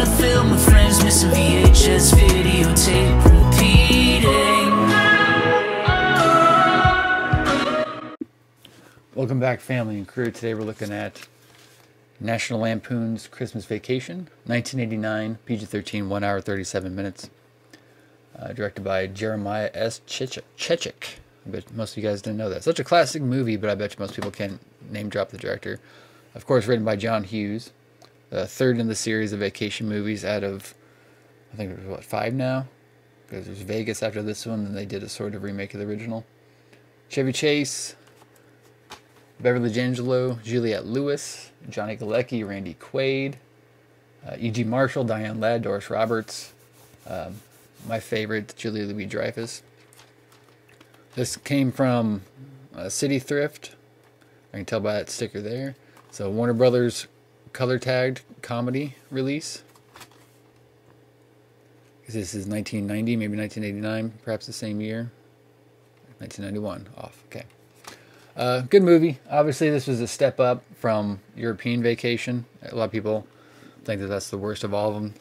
the film with friends, missing VHS videotape repeating. Welcome back, family and crew. Today we're looking at National Lampoon's Christmas Vacation, 1989, PG-13, 1 hour 37 minutes. Directed by Jeremiah S. Chechik. I bet most of you guys didn't know that. Such a classic movie, but I bet you most people can't name drop the director. Of course, written by John Hughes. Third in the series of vacation movies out of, I think there's what, 5 now? Because there's Vegas after this one, and they did a sort of remake of the original. Chevy Chase, Beverly D'Angelo, Juliette Lewis, Johnny Galecki, Randy Quaid, E.G. Marshall, Diane Ladd, Doris Roberts, my favorite, Julia Louis-Dreyfus. This came from City Thrift. I can tell by that sticker there. So Warner Brothers color tagged comedy release. This is 1990, maybe 1989, perhaps the same year. 1991, off, okay. Good movie. Obviously, this was a step up from European Vacation. A lot of people think that that's the worst of all of them,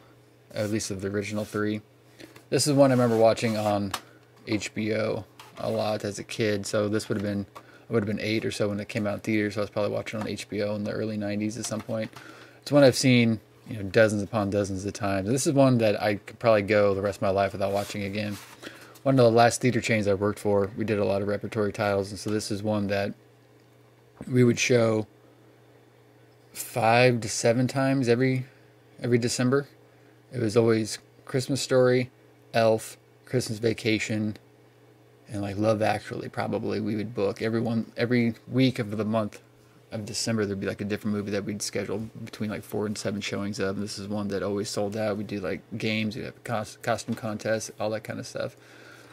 at least of the original 3. This is one I remember watching on HBO a lot as a kid. So this would have been 8 or so when it came out in theaters. So I was probably watching on HBO in the early 90s at some point. It's one I've seen, dozens upon dozens of times. And this is one that I could probably go the rest of my life without watching again. One of the last theater chains I worked for, we did a lot of repertory titles, and so this is one that we would show 5 to 7 times every December. It was always Christmas Story, Elf, Christmas Vacation, and like Love Actually. Probably we would book every week of the month of December. There'd be like a different movie that we'd schedule between like 4 and 7 showings of. And this is one that always sold out. We do like games, we have costume contests, all that kind of stuff.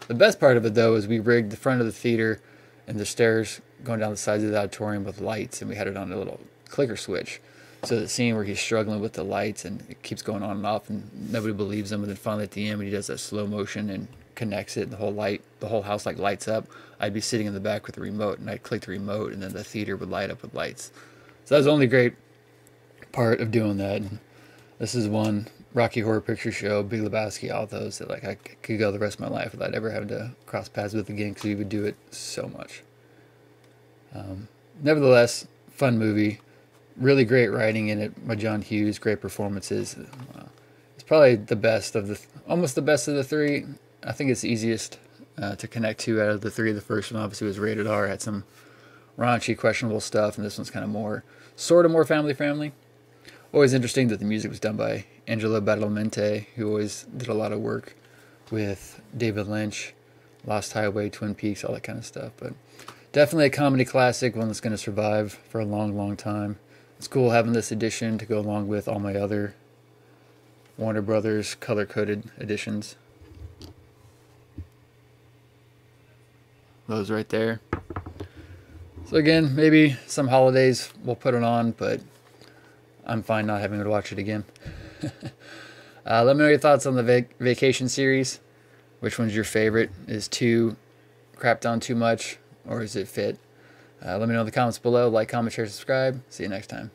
The best part of it though is we rigged the front of the theater and the stairs going down the sides of the auditorium with lights, and we had it on a little clicker switch. So the scene where he's struggling with the lights and it keeps going on and off and nobody believes him, and then finally at the end when he does that slow motion and connects it and the whole house like lights up, I'd be sitting in the back with the remote and I'd click the remote and then the theater would light up with lights. So that was the only great part of doing that. And this is one, Rocky Horror Picture Show, Big Lebowski, all those that like I could go the rest of my life without ever having to cross paths with again, because we would do it so much. Nevertheless, fun movie. Really great writing in it by John Hughes, great performances. It's probably the best of almost the best of the 3. I think it's easiest to connect to out of the 3. The first one obviously was rated R, had some raunchy, questionable stuff, and this one's kind of more family. Always interesting that the music was done by Angelo Badalamenti, who always did a lot of work with David Lynch, Lost Highway, Twin Peaks, all that kind of stuff. But definitely a comedy classic, one that's going to survive for a long, long time. It's cool having this edition to go along with all my other Warner Brothers color-coded editions. Those right there. So again, maybe some holidays we'll put it on, but I'm fine not having to watch it again. Let me know your thoughts on the Vacation series. Which one's your favorite? Is 2 crapped on too much, or is it fit? Let me know in the comments below. Like, comment, share, subscribe. See you next time.